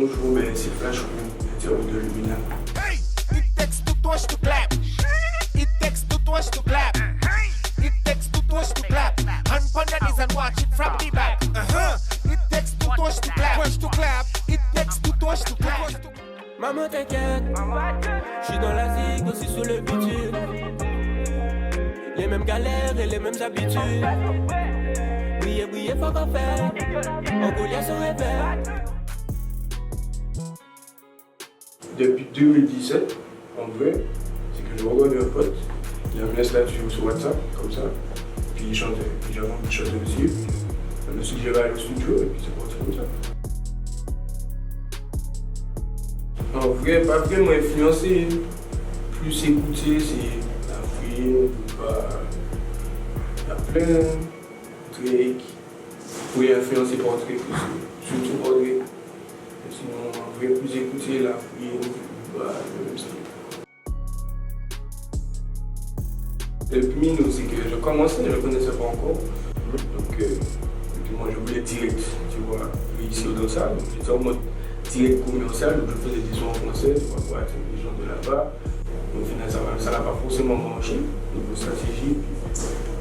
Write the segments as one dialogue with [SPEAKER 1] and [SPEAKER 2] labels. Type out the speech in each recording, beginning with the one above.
[SPEAKER 1] chaud, ben c'est flash rouge, c'est rouge de lumineux.
[SPEAKER 2] Hey, it takes two touch to clap. It takes two touch to clap. It takes two touch to clap. Hand on your knees and watch it from the back. It takes two touch to clap. Touch to clap. It takes two touch to clap.
[SPEAKER 3] Maman t'inquiète, j'suis dans la zig aussi sur le bitume. Les mêmes galères et les mêmes habitudes. Briller, briller, faut qu'on fait. On Goliath se réveille.
[SPEAKER 1] Depuis 2017, en vrai, c'est que je regarde un pote, il me laisse là-dessus sur WhatsApp, comme ça, puis il chantait, puis j'avais envie de chanter aussi, je me suis dit, je vais aller au studio, et puis c'est parti comme ça. En vrai, pas vraiment influencé, plus écouté, c'est la fille, il y a plein de Drake, oui, influencé par Drake aussi, surtout par Drake. Sinon, en vrai, plus écouté, la fille, le même style. Le plus c'est que je commençais, je ne le connaissais pas encore. Donc, et puis moi, je voulais direct, tu vois, réussir dans ça. Donc, j'étais en mode direct commercial, donc je faisais des sons en français, tu vois, pour atteindre les gens de là-bas. Au final, ça n'a pas forcément marché, niveau stratégie.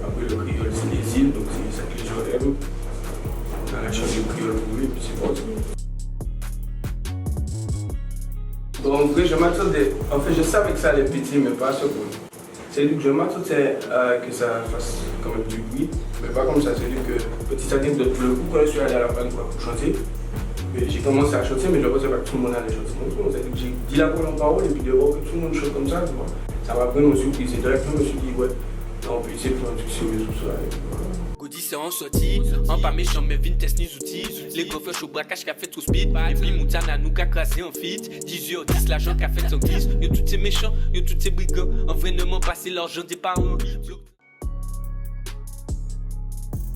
[SPEAKER 1] Après, le créole, c'est les îles, donc c'est ça que les gens aiment. On a la chance de créole pour lui, et puis c'est parti. Bon, en vrai, je m'attendais. En fait, je savais que ça allait péter, mais pas à ce point. C'est lui que je m'attendais que ça fasse quand même du bruit, mais pas comme ça. C'est lui que, petit anecdote, le coup, quand je suis allé à la panne pour chanter, j'ai commencé à chanter, mais je ne pensais pas que tout le monde allait chanter non plus. C'est-à-dire que j'ai dit la parole, et puis de voir que tout le monde chante comme ça, tu vois, ça m'a vraiment surpris. Et directement, je me suis dit, ouais, là, on peut essayer de faire un truc sérieux tout ça.
[SPEAKER 3] Goody c'est en sortie, en pas méchant mais vintes ni outils. Les coffres au braquage qu'a fait tout speed. Et puis Moutana nous qu'a crasé en fit. 18h10 l'argent qu'a fait son glisse. Yo tout ces méchants, yo tous ces brigands. En vrai ne m'en passer l'argent des parents.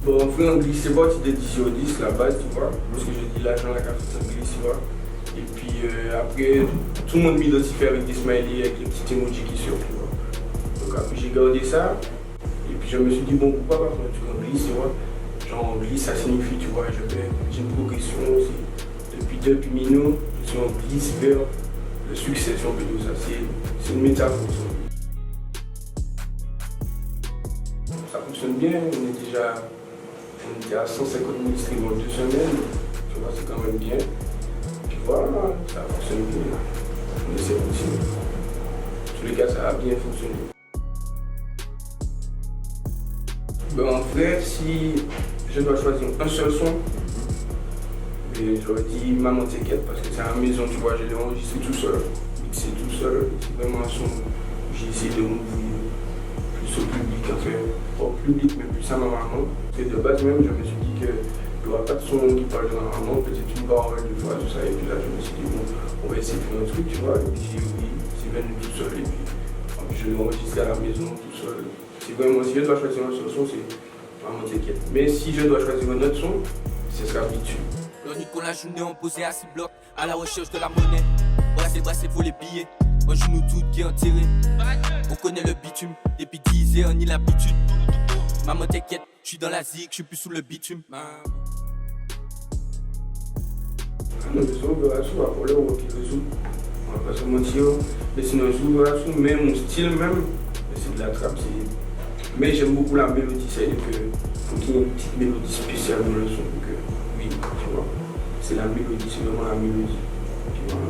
[SPEAKER 1] Bon, en vrai, on glisse, c'est parti de 10h10 la base, tu vois. Parce que j'ai dit l'argent là qu'a fait son glisse, tu vois. Et puis après, tout le monde m'identifie avec des smileys, avec les petits emojis qui sortent, tu vois. Donc après, j'ai gardé ça. Et puis je me suis dit, bon, pourquoi pas faire un truc en glisse, tu vois. Genre en glisse, ça signifie, tu vois, j'ai une progression aussi. Depuis Mino, je suis en glisse vers le succès, si on peut dire ça. C'est une métaphore. Ça fonctionne bien, on était à 150 000 streams en 2 semaines. Tu vois, c'est quand même bien. Puis voilà, ça fonctionne bien. On essaie de continuer. En tous les cas, ça a bien fonctionné. Ben, en vrai, si je dois choisir un seul son, j'aurais dit Maman t'inquiète parce que c'est à la maison, tu vois, je l'ai enregistré tout seul, mixé tout seul. C'est vraiment un son où j'ai essayé de m'ouvrir plus au public, en fait, pas au public, mais plus à ma maman. Et de base même, je me suis dit qu'il n'y aura pas de son qui parle de ma maman, peut-être une parole, deux fois, tout ça. Et puis là, je me suis dit, bon, on va essayer de faire un truc, tu vois. Et puis j'ai dit, c'est venu tout seul. Et puis je l'ai enregistré à la maison tout seul. C'est vraiment, si je dois choisir un seul son, c'est Maman t'inquiète. Mais si je dois choisir un autre son, ce sera Bitume.
[SPEAKER 3] L'onique la journée, on posait à 6 blocs, à la recherche de la monnaie. Brasser pour les billets, on joue nous toutes qui enterrés. On connaît le bitume, depuis 10 ans, on y l'habitude. Maman t'inquiète, je suis dans la zig, je suis plus sous le bitume.
[SPEAKER 1] Non, je suis ouvert à tout, à part le rock qui résout. On va pas se mentir. Mais sinon, je suis ouvert à tout, mais mon style même, c'est de la trappe. Mais j'aime beaucoup la mélodie, c'est-à-dire qu'il faut qu'il y ait une petite mélodie spéciale dans le son. Donc, oui, tu vois, c'est la mélodie, c'est vraiment la mélodie. Tu vois.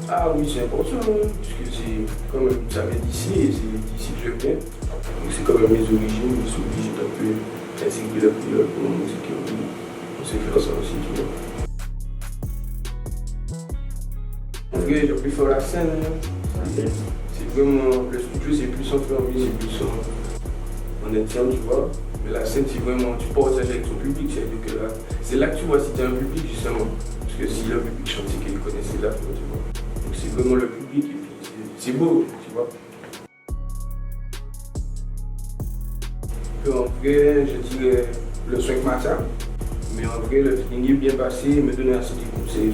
[SPEAKER 1] Ah oui, c'est important, hein, parce que c'est quand même, ça vient d'ici, et c'est d'ici que je viens. Donc c'est quand même mes origines, je suis obligé d'un peu intégrer la couleur pour la musique, on sait faire ça aussi, tu vois. En vrai, j'ai pu faire la scène, hein. C'est vraiment, le studio c'est plus en famille, c'est plus en interne, tu vois. Mais la scène c'est vraiment, tu partages avec ton public, c'est-à-dire que là, c'est là que tu vois si tu as un public justement. Parce que si le public chante, c'est qu'il connaissait la tu vois. Donc c'est vraiment le public et puis c'est beau, tu vois. En vrai, je dirais le 5 matin, mais en vrai le feeling est bien passé, il me donnait assez de conseils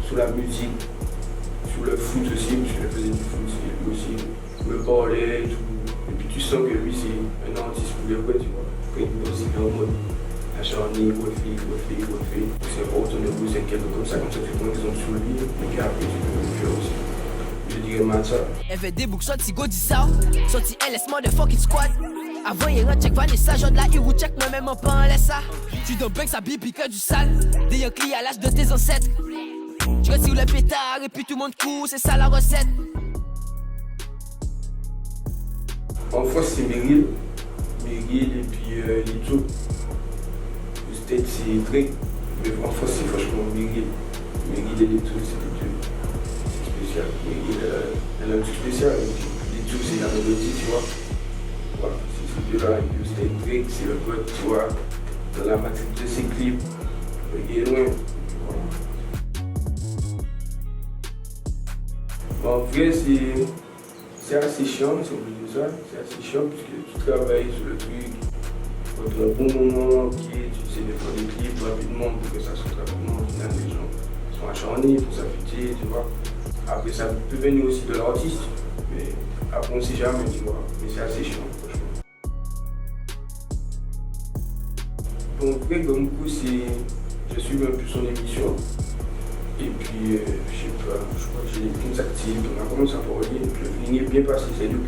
[SPEAKER 1] sur la musique. Sur le foot aussi, parce que je faisais du foot, lui aussi me parlait et tout. Et puis tu sens que lui c'est un artiste pour les vrais, tu vois. Quand il est aussi en mode, à acharné, refait. C'est pas retourner poser un quelque comme ça tu fais ton exemple sur lui, et après tu peux le faire aussi. Je dirais Matza.
[SPEAKER 4] FVD book sorti go dis ça. Sorti LS motherfucking squad. Avant il rentre check Vanessa, genre de la hero check moi-même en pas en laisse ça. Tu donnes bien que ça bibi que du sale. Des Yankees à l'âge de tes ancêtres. Tu retires le pétard et puis tout le monde court, c'est ça la recette.
[SPEAKER 1] En France c'est Meryl et puis Lito. Le state c'est Drake, mais en France c'est franchement Meryl et Lito c'est les deux. C'est spécial. Meryl elle a un truc spécial et puis Lito c'est la mélodie, tu vois. Voilà, c'est ces deux-là. Et le state Drake c'est le code, tu vois, dans la matrice de ses clips. Il est loin. En vrai, c'est assez chiant, si on peut dire ça. C'est assez chiant parce que tu travailles sur le truc, quand tu as un bon moment, ok, tu sais de faire des clips rapidement pour que ça sorte rapidement. Au final, les gens sont acharnés pour s'affûter, tu vois. Après, ça peut venir aussi de l'artiste, mais après, on ne sait jamais, tu vois. Mais c'est assez chiant, franchement. Bon, après, Gomko, je suis un peu son émission. Et puis, je sais pas, je crois que j'ai des films actifs, on a commencé à parler, le feeling est bien passé, c'est-à-dire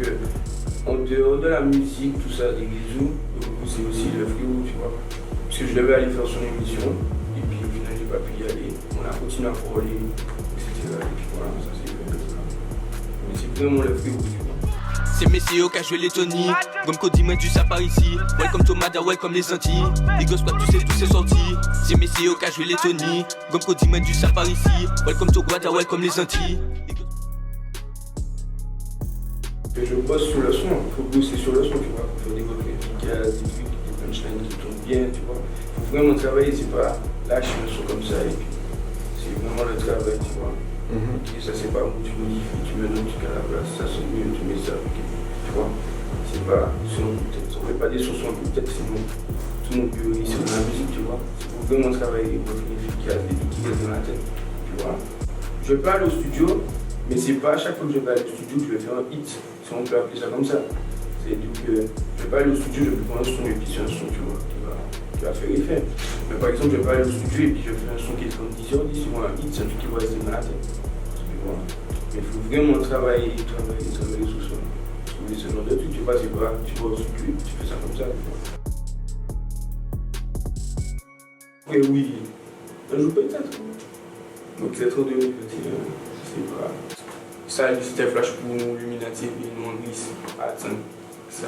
[SPEAKER 1] qu'en dehors de la musique, tout ça, des bisous, c'est aussi le frérot, tu vois. Parce que je devais aller faire son émission, et puis au final, j'ai pas pu y aller, on a continué à parler, etc. Et puis voilà, ça c'est le ça. Mais c'est vraiment le frérot, tu vois.
[SPEAKER 3] C'est Messio qui a joué les Tony. Gomko dit moi du ça par ici. Welcome to Mada, welcome les Antilles. Les gosses quoi, tous ces sortis. C'est Messio qui a joué les Tony. Gomko dit moi du ça par ici. Welcome to Guada, welcome les Antilles.
[SPEAKER 1] Je bosse sur le son, il faut bosser sur le son, tu vois. Il faut faire des refrains efficaces, des trucs, des punchlines qui tournent bien, tu vois. Il faut vraiment travailler, c'est pas lâcher le son comme ça et puis c'est vraiment le travail, tu vois. Ok, ça c'est pas où tu modifies, tu mets notre truc à la place, ça c'est mieux, tu mets ça, ok, tu vois. C'est pas sur un peut-être, on fait pas des chansons peut-être, sinon tout le monde peut réussir dans la musique, tu vois. C'est pour vraiment travailler, pour être efficace, des trucs qui restent dans la tête, tu vois. Je vais pas aller au studio, mais c'est pas à chaque fois que je vais aller au studio que je vais faire un hit, si on peut appeler ça comme ça. C'est-à-dire que je vais pas aller au studio, je vais prendre un son et puis c'est un son, tu vois, qui va faire effet. Mais par exemple, je vais pas aller au studio et puis je vais faire un son qui est comme 10 heures, 10 mois, un hit, c'est un truc qui va rester dans la tête. Mais il faut vraiment travailler sur ça. Trouver ce genre de truc, tu vois, c'est pas, tu vas au studio et tu fais ça comme ça. Et oui, un jour peut-être. Donc c'est trop de c'est pas. Ça, c'était flash pour Luminati et nous on glisse. Attends, ça.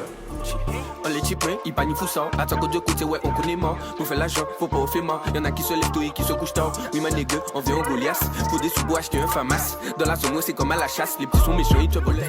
[SPEAKER 3] On les chipins, ils pas ni foussant. Attends que Dieu coûte, ouais, on connaît mort. Pour faire l'argent, faut pas au fait mort. Y'en a qui se lèvent tôt et qui se couchent tard. Oui, ma nègre, on veut un Goliath. Pour des sous-bois, acheter un famas. Dans la zone, c'est comme à la chasse. Les petits sont méchants, ils te volent.